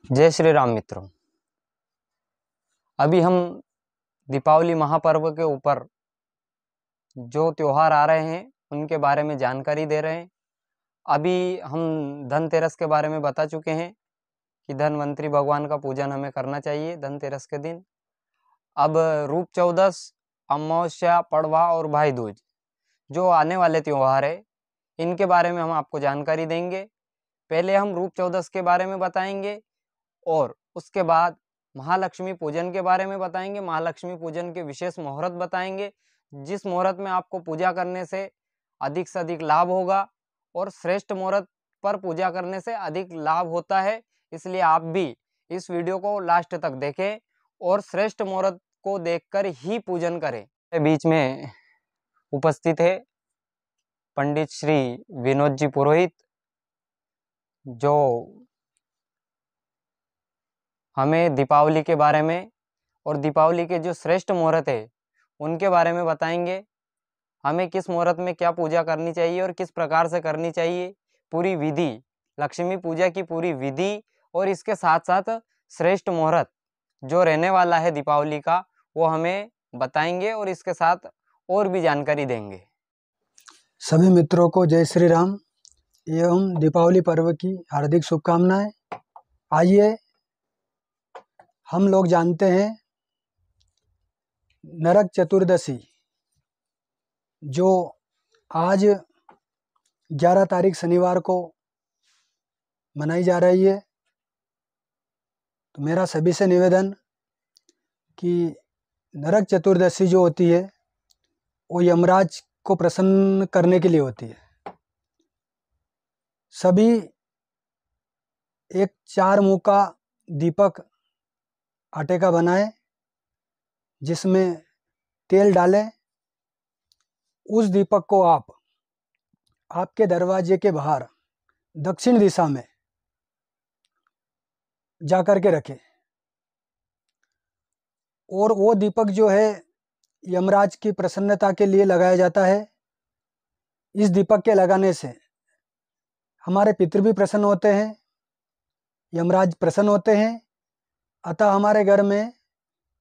जय श्री राम मित्रों। अभी हम दीपावली महापर्व के ऊपर जो त्योहार आ रहे हैं उनके बारे में जानकारी दे रहे हैं। अभी हम धनतेरस के बारे में बता चुके हैं कि धनवंतरी भगवान का पूजन हमें करना चाहिए धनतेरस के दिन। अब रूप चौदस, अमावस्या, पड़वा और भाई दूज जो आने वाले त्योहार है इनके बारे में हम आपको जानकारी देंगे। पहले हम रूप चौदस के बारे में बताएंगे और उसके बाद महालक्ष्मी पूजन के बारे में बताएंगे। महालक्ष्मी पूजन के विशेष मुहूर्त बताएंगे, जिस मुहूर्त में आपको पूजा करने से अधिक लाभ होगा और श्रेष्ठ मुहूर्त पर पूजा करने से अधिक लाभ होता है। इसलिए आप भी इस वीडियो को लास्ट तक देखें और श्रेष्ठ मुहूर्त को देखकर ही पूजन करें। बीच में उपस्थित है पंडित श्री विनोद जी पुरोहित, जो हमें दीपावली के बारे में और दीपावली के जो श्रेष्ठ मुहूर्त है उनके बारे में बताएंगे। हमें किस मुहूर्त में क्या पूजा करनी चाहिए और किस प्रकार से करनी चाहिए, पूरी विधि, लक्ष्मी पूजा की पूरी विधि और इसके साथ साथ श्रेष्ठ मुहूर्त जो रहने वाला है दीपावली का वो हमें बताएंगे और इसके साथ और भी जानकारी देंगे। सभी मित्रों को जय श्री राम एवं दीपावली पर्व की हार्दिक शुभकामनाएं। आइए हम लोग जानते हैं नरक चतुर्दशी जो आज 11 तारीख शनिवार को मनाई जा रही है। तो मेरा सभी से निवेदन कि नरक चतुर्दशी जो होती है वो यमराज को प्रसन्न करने के लिए होती है। सभी एक 4 मुंह का दीपक आटे का बनाएं, जिसमें तेल डालें। उस दीपक को आप आपके दरवाजे के बाहर दक्षिण दिशा में जा कर के रखें और वो दीपक जो है यमराज की प्रसन्नता के लिए लगाया जाता है। इस दीपक के लगाने से हमारे पितृ भी प्रसन्न होते हैं, यमराज प्रसन्न होते हैं, अतः हमारे घर में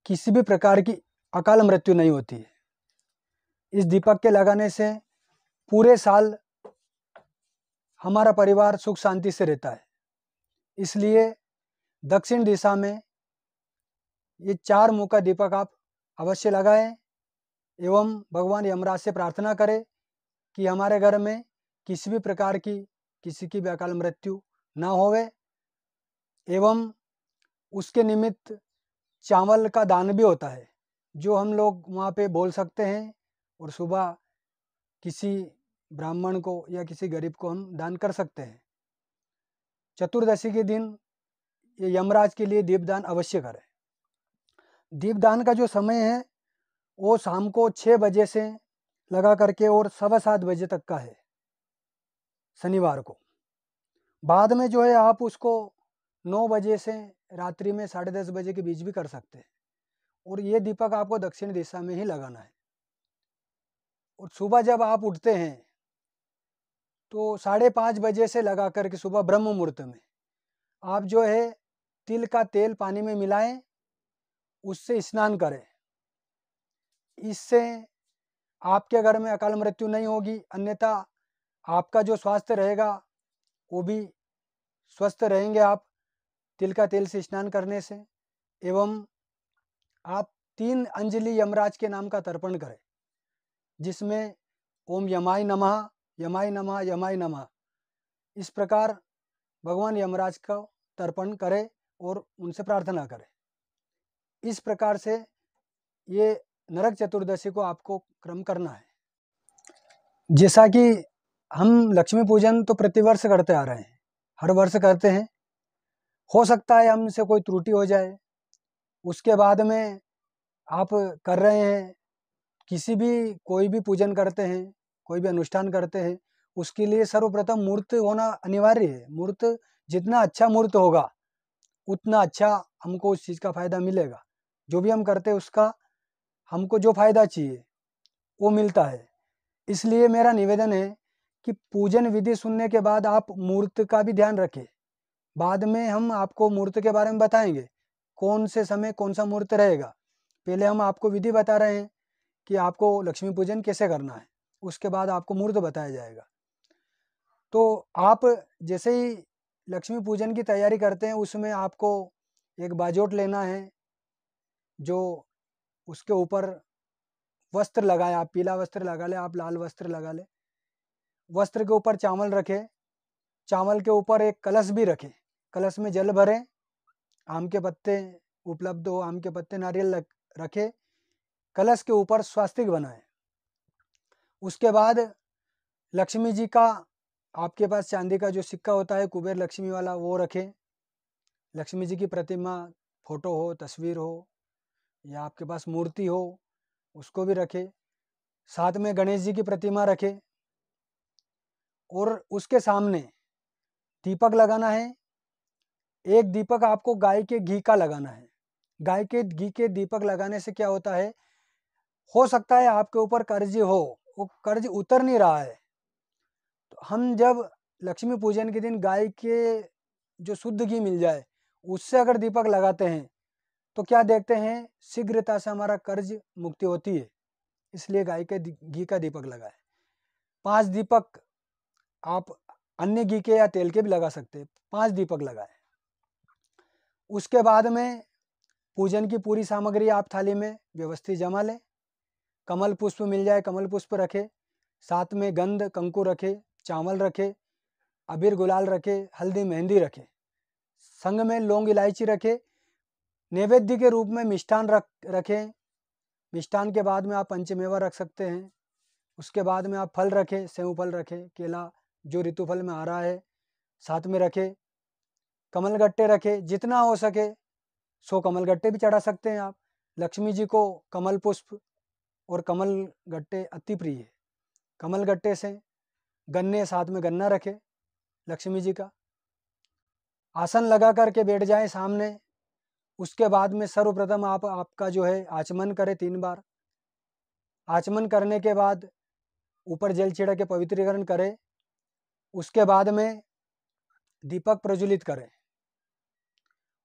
किसी भी प्रकार की अकाल मृत्यु नहीं होती है। इस दीपक के लगाने से पूरे साल हमारा परिवार सुख शांति से रहता है। इसलिए दक्षिण दिशा में ये 4 मुंह का दीपक आप अवश्य लगाएं एवं भगवान यमराज से प्रार्थना करें कि हमारे घर में किसी भी प्रकार की किसी की भी अकाल मृत्यु ना होवे। एवं उसके निमित्त चावल का दान भी होता है जो हम लोग वहाँ पे बोल सकते हैं और सुबह किसी ब्राह्मण को या किसी गरीब को हम दान कर सकते हैं। चतुर्दशी के दिन ये यमराज के लिए दीपदान अवश्य करें। दीपदान का जो समय है वो शाम को 6 बजे से लगा करके और 7:15 बजे तक का है शनिवार को। बाद में जो है आप उसको 9 बजे से रात्रि में 10:30 बजे के बीच भी कर सकते हैं। और ये दीपक आपको दक्षिण दिशा में ही लगाना है। और सुबह जब आप उठते हैं तो 5:30 बजे से लगा करके सुबह ब्रह्म मुहूर्त में आप जो है तिल का तेल पानी में मिलाएं, उससे स्नान करें। इससे आपके घर में अकाल मृत्यु नहीं होगी, अन्यथा आपका जो स्वास्थ्य रहेगा वो भी स्वस्थ रहेंगे आप तिल का तेल से स्नान करने से। एवं आप 3 अंजलि यमराज के नाम का तर्पण करें, जिसमें ओम यमाय नमः, यमाय नमः, यमाय नमः, इस प्रकार भगवान यमराज का तर्पण करें और उनसे प्रार्थना करें। इस प्रकार से ये नरक चतुर्दशी को आपको क्रम करना है। जैसा कि हम लक्ष्मी पूजन तो प्रतिवर्ष करते आ रहे हैं, हर वर्ष करते हैं। हो सकता है हमसे कोई त्रुटि हो जाए, उसके बाद में आप कर रहे हैं, किसी भी कोई भी पूजन करते हैं, कोई भी अनुष्ठान करते हैं, उसके लिए सर्वप्रथम मूर्त होना अनिवार्य है। मूर्त जितना अच्छा मूर्त होगा उतना अच्छा हमको उस चीज़ का फायदा मिलेगा। जो भी हम करते हैं उसका हमको जो फायदा चाहिए वो मिलता है। इसलिए मेरा निवेदन है कि पूजन विधि सुनने के बाद आप मूर्त का भी ध्यान रखें बाद में हम आपको मुहूर्त के बारे में बताएंगे, कौन से समय कौन सा मुहूर्त रहेगा। पहले हम आपको विधि बता रहे हैं कि आपको लक्ष्मी पूजन कैसे करना है, उसके बाद आपको मुहूर्त बताया जाएगा। तो आप जैसे ही लक्ष्मी पूजन की तैयारी करते हैं, उसमें आपको एक बाजोट लेना है, जो उसके ऊपर वस्त्र लगाए, आप पीला वस्त्र लगा ले, आप लाल वस्त्र लगा ले। वस्त्र के ऊपर चावल रखे, चावल के ऊपर एक कलश भी रखे, कलश में जल भरे, आम के पत्ते उपलब्ध हो, आम के पत्ते नारियल रखे, कलश के ऊपर स्वास्तिक बनाए। उसके बाद लक्ष्मी जी का, आपके पास चांदी का जो सिक्का होता है कुबेर लक्ष्मी वाला, वो रखे। लक्ष्मी जी की प्रतिमा, फोटो हो, तस्वीर हो, या आपके पास मूर्ति हो, उसको भी रखे। साथ में गणेश जी की प्रतिमा रखे, और उसके सामने दीपक लगाना है। एक दीपक आपको गाय के घी का लगाना है। गाय के घी के दीपक लगाने से क्या होता है, हो सकता है आपके ऊपर कर्ज हो, वो कर्ज उतर नहीं रहा है, तो हम जब लक्ष्मी पूजन के दिन गाय के जो शुद्ध घी मिल जाए, उससे अगर दीपक लगाते हैं तो क्या देखते हैं, शीघ्रता से हमारा कर्ज मुक्ति होती है। इसलिए गाय के घी का दीपक लगाए। 5 दीपक आप अन्य घी के या तेल के भी लगा सकते हैं, 5 दीपक लगाए। उसके बाद में पूजन की पूरी सामग्री आप थाली में व्यवस्थित जमा लें। कमल पुष्प मिल जाए, कमल पुष्प रखे, साथ में गंध कंकु रखे, चावल रखे, अबीर गुलाल रखे, हल्दी मेहंदी रखे, संग में लौंग इलायची रखे। नैवेद्य के रूप में मिष्ठान रखें। मिष्ठान के बाद में आप पंचमेवा रख सकते हैं। उसके बाद में आप फल रखें, सेव फल रखें, केला जो ऋतु फल में आ रहा है साथ में रखें। कमलगट्टे रखें, जितना हो सके 100 कमलगट्टे भी चढ़ा सकते हैं आप। लक्ष्मी जी को कमल पुष्प और कमल गट्टे अति प्रिय है। कमल गट्टे से गन्ने, साथ में गन्ना रखे लक्ष्मी जी का। आसन लगा करके बैठ जाएं सामने। उसके बाद में सर्वप्रथम आपका जो है आचमन करें 3 बार। आचमन करने के बाद ऊपर जल छिड़क के पवित्रीकरण करें। उसके बाद में दीपक प्रज्वलित करें,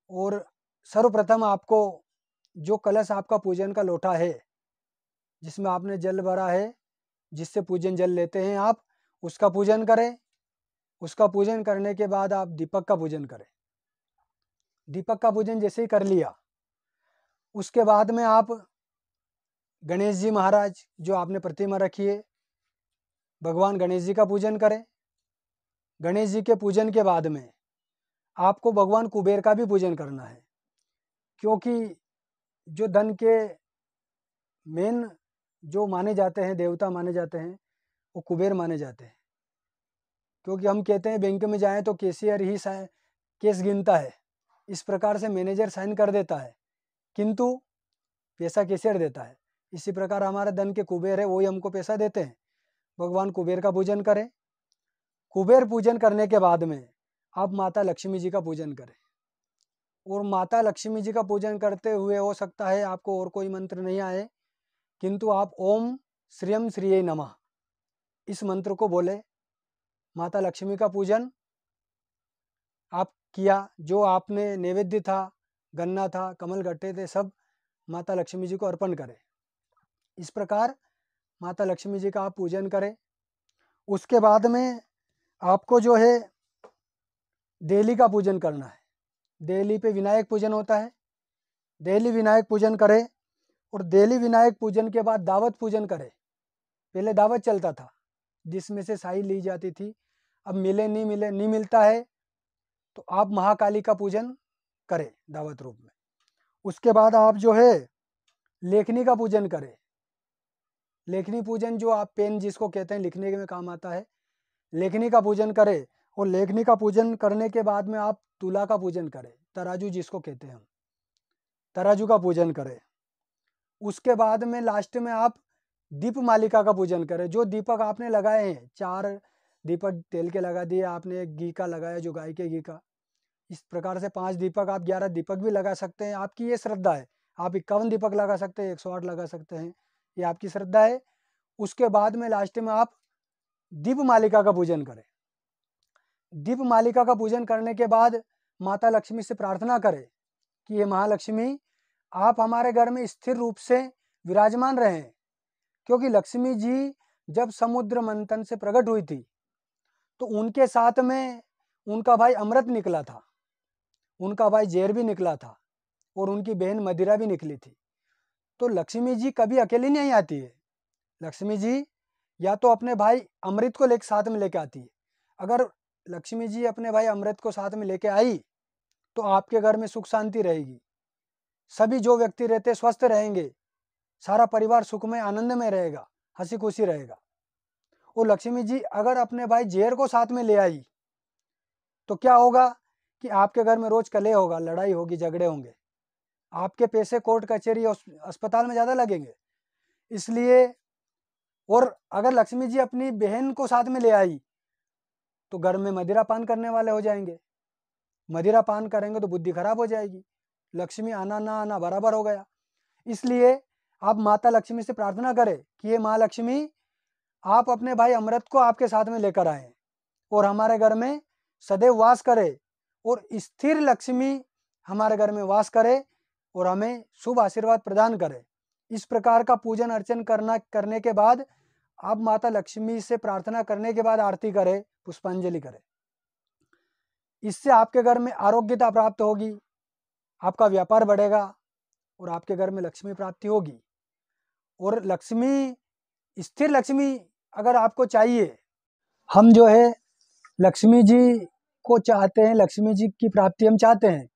और सर्वप्रथम आपको जो कलश आपका पूजन का लोटा है, जिसमें आपने जल भरा है, जिससे पूजन जल लेते हैं आप, उसका पूजन करें। उसका पूजन करने के बाद आप दीपक का पूजन करें। दीपक का पूजन जैसे ही कर लिया, उसके बाद में आप गणेश जी महाराज जो आपने प्रतिमा रखी है, भगवान गणेश जी का पूजन करें। गणेश जी के पूजन के बाद में आपको भगवान कुबेर का भी पूजन करना है, क्योंकि जो धन के मेन जो माने जाते हैं, देवता माने जाते हैं, वो कुबेर माने जाते हैं। क्योंकि हम कहते हैं बैंक में जाएं तो कैशियर ही केस गिनता है, इस प्रकार से मैनेजर साइन कर देता है, किंतु पैसा कैशियर देता है। इसी प्रकार हमारे धन के कुबेर है, वही हमको पैसा देते हैं। भगवान कुबेर का पूजन करें। कुबेर पूजन करने के बाद में आप माता लक्ष्मी जी का पूजन करें। और माता लक्ष्मी जी का पूजन करते हुए हो सकता है आपको और कोई मंत्र नहीं आए, किंतु आप ओम श्रियम श्रिये नमः इस मंत्र को बोले। माता लक्ष्मी का पूजन आप किया, जो आपने नैवेद्य था, गन्ना था, कमल गट्टे थे, सब माता लक्ष्मी जी को अर्पण करें। इस प्रकार माता लक्ष्मी जी का आप पूजन करें। उसके बाद में आपको जो है देली का पूजन करना है। देली पे विनायक पूजन होता है, देली विनायक पूजन करें। और देली विनायक पूजन के बाद दावत पूजन करें। पहले दावत चलता था जिसमें से साई ली जाती थी, अब नहीं मिलता है, तो आप महाकाली का पूजन करें दावत रूप में। उसके बाद आप जो है लेखनी का पूजन करें। लेखनी पूजन जो आप पेन जिसको कहते हैं लिखने में काम आता है, लेखनी का पूजन करें। और लेखनी का पूजन करने के बाद में आप तुला का पूजन करें, तराजू जिसको कहते हैं हम, तराजू का पूजन करें। उसके बाद में लास्ट में आप दीप मालिका का पूजन करें। जो दीपक आपने लगाए हैं, 4 दीपक तेल के लगा दिए आपने, एक घी का लगाया जो गाय के घी का, इस प्रकार से 5 दीपक, आप 11 दीपक भी लगा सकते हैं। आपकी ये श्रद्धा है, आप 51 दीपक लगा सकते हैं, 108 लगा सकते हैं, ये आपकी श्रद्धा है। उसके बाद में लास्ट में आप दीप मालिका का पूजन करें। दीप मालिका का पूजन करने के बाद माता लक्ष्मी से प्रार्थना करें कि ये महालक्ष्मी आप हमारे घर में स्थिर रूप से विराजमान रहें, क्योंकि लक्ष्मी जी जब समुद्र मंथन से प्रकट हुई थी तो उनके साथ में उनका भाई अमृत निकला था, उनका भाई जहर भी निकला था और उनकी बहन मदिरा भी निकली थी। तो लक्ष्मी जी कभी अकेली नहीं आती है। लक्ष्मी जी या तो अपने भाई अमृत को लेकर साथ में लेके आती है। अगर लक्ष्मी जी अपने भाई अमृत को साथ में लेके आई तो आपके घर में सुख शांति रहेगी, सभी जो व्यक्ति रहते स्वस्थ रहेंगे, सारा परिवार सुख में आनंद में रहेगा, हंसी खुशी रहेगा। और लक्ष्मी जी अगर अपने भाई जहर को साथ में ले आई तो क्या होगा कि आपके घर में रोज कलह होगा, लड़ाई होगी, झगड़े होंगे, आपके पैसे कोर्ट कचहरी अस्पताल में ज़्यादा लगेंगे। इसलिए और अगर लक्ष्मी जी अपनी बहन को साथ में ले आई तो घर में मदिरा पान करने वाले हो जाएंगे, मदिरा पान करेंगे तो बुद्धि खराब हो जाएगी, लक्ष्मी आना ना आना बराबर हो गया। इसलिए आप माता लक्ष्मी से प्रार्थना करें कि ये माँ लक्ष्मी आप अपने भाई अमृत को आपके साथ में लेकर आए और हमारे घर में सदैव वास करे और स्थिर लक्ष्मी हमारे घर में वास करे और हमें शुभ आशीर्वाद प्रदान करे। इस प्रकार का पूजन अर्चन करने के बाद आप माता लक्ष्मी से प्रार्थना करने के बाद आरती करें, पुष्पांजलि करें। इससे आपके घर में आरोग्यता प्राप्त होगी, आपका व्यापार बढ़ेगा और आपके घर में लक्ष्मी प्राप्ति होगी। और लक्ष्मी, स्थिर लक्ष्मी अगर आपको चाहिए, हम जो है लक्ष्मी जी को चाहते हैं, लक्ष्मी जी की प्राप्ति हम चाहते हैं,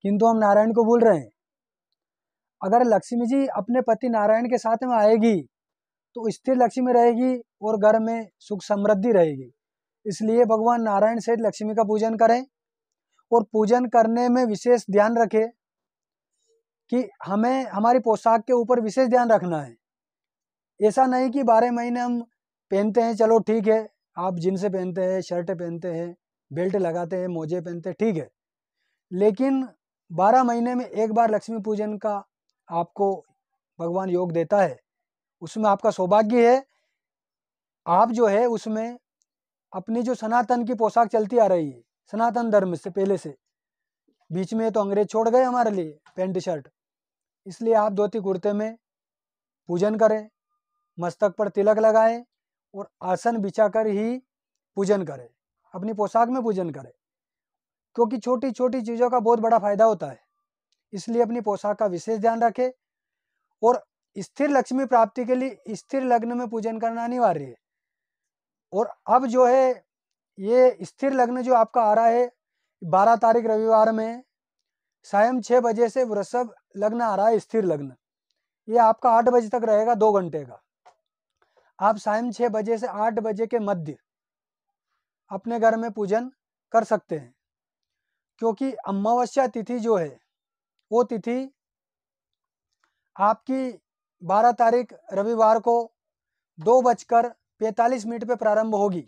किंतु हम नारायण को भूल रहे हैं। अगर लक्ष्मी जी अपने पति नारायण के साथ में आएगी तो स्थिर लक्ष्मी रहेगी और घर में सुख समृद्धि रहेगी। इसलिए भगवान नारायण सहित लक्ष्मी का पूजन करें और पूजन करने में विशेष ध्यान रखें कि हमें हमारी पोशाक के ऊपर विशेष ध्यान रखना है। ऐसा नहीं कि 12 महीने हम पहनते हैं, चलो ठीक है, आप जींस पहनते हैं, शर्ट पहनते हैं, बेल्ट लगाते हैं, मोजे पहनते हैं, ठीक है, लेकिन 12 महीने में एक बार लक्ष्मी पूजन का आपको भगवान योग देता है, उसमें आपका सौभाग्य है। आप जो है उसमें अपनी जो सनातन की पोशाक चलती आ रही है, सनातन धर्म से पहले से, बीच में तो अंग्रेज छोड़ गए हमारे लिए पैंट शर्ट, इसलिए आप धोती कुर्ते में पूजन करें, मस्तक पर तिलक लगाएं और आसन बिछाकर ही पूजन करें, अपनी पोशाक में पूजन करें, क्योंकि छोटी छोटी चीज़ों का बहुत बड़ा फायदा होता है। इसलिए अपनी पोशाक का विशेष ध्यान रखें और स्थिर लक्ष्मी प्राप्ति के लिए स्थिर लग्न में पूजन करना अनिवार्य है। और अब जो है ये स्थिर लग्न जो आपका आ रहा है 12 तारीख रविवार में सायं 6 बजे से वृषभ लग्न आ रहा है, स्थिर लग्न, ये आपका 8 बजे तक रहेगा, 2 घंटे का। आप सायं 6 बजे से 8 बजे के मध्य अपने घर में पूजन कर सकते हैं, क्योंकि अमावस्या तिथि जो है वो तिथि आपकी 12 तारीख रविवार को 2:45 पे प्रारंभ होगी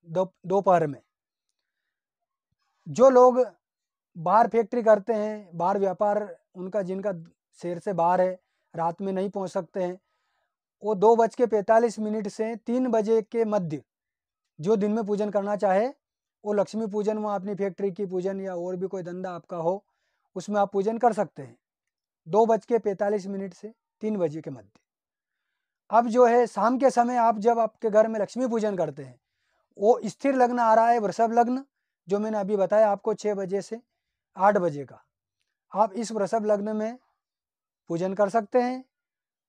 दोपहर में। जो लोग बाहर फैक्ट्री करते हैं, बाहर व्यापार उनका, जिनका शहर से बाहर है, रात में नहीं पहुंच सकते हैं, वो 2:45 से 3 बजे के मध्य जो दिन में पूजन करना चाहे वो लक्ष्मी पूजन, वहाँ अपनी फैक्ट्री की पूजन या और भी कोई धंधा आपका हो उसमें आप पूजन कर सकते हैं 2:45 से 3 बजे के मध्य। अब जो है शाम के समय आप जब आपके घर में लक्ष्मी पूजन करते हैं, वो स्थिर लग्न आ रहा है वृषभ लग्न, जो मैंने अभी बताया आपको 6 बजे से 8 बजे का, आप इस वृषभ लग्न में पूजन कर सकते हैं।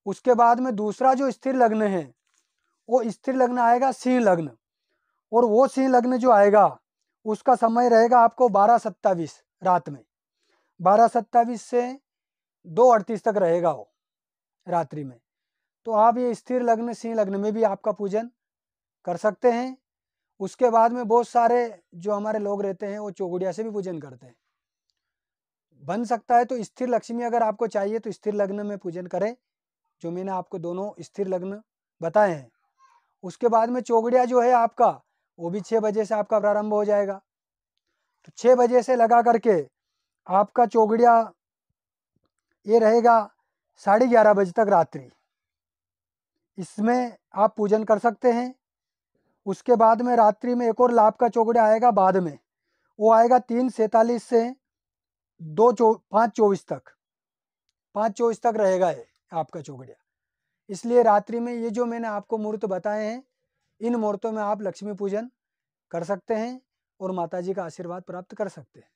उसके बाद में दूसरा जो स्थिर लग्न है वो स्थिर लग्न आएगा सिंह लग्न, और वो सिंह लग्न जो आएगा उसका समय रहेगा आपको 12:27 रात में, 12:27 से 2:38 तक रहेगा वो रात्रि में। तो आप ये स्थिर लग्न सिंह लग्न में भी आपका पूजन कर सकते हैं। उसके बाद में बहुत सारे जो हमारे लोग रहते हैं वो चौगुड़िया से भी पूजन करते हैं, बन सकता है। तो स्थिर लक्ष्मी अगर आपको चाहिए तो स्थिर लग्न में पूजन करें, जो मैंने आपको दोनों स्थिर लग्न बताए हैं। उसके बाद में चौगुड़िया जो है आपका वो भी 6 बजे से आपका प्रारंभ हो जाएगा। तो 6 बजे से लगा करके आपका चौगुड़िया ये रहेगा 11:30 बजे तक रात्रि, इसमें आप पूजन कर सकते हैं। उसके बाद में रात्रि में एक और लाभ का चौगुड़िया आएगा बाद में, वो आएगा 3:47 से 5:24 तक, 5:24 तक रहेगा ये आपका चौगड़िया। इसलिए रात्रि में ये जो मैंने आपको मुहूर्त बताए हैं, इन मुहूर्तों में आप लक्ष्मी पूजन कर सकते हैं और माताजी का आशीर्वाद प्राप्त कर सकते हैं।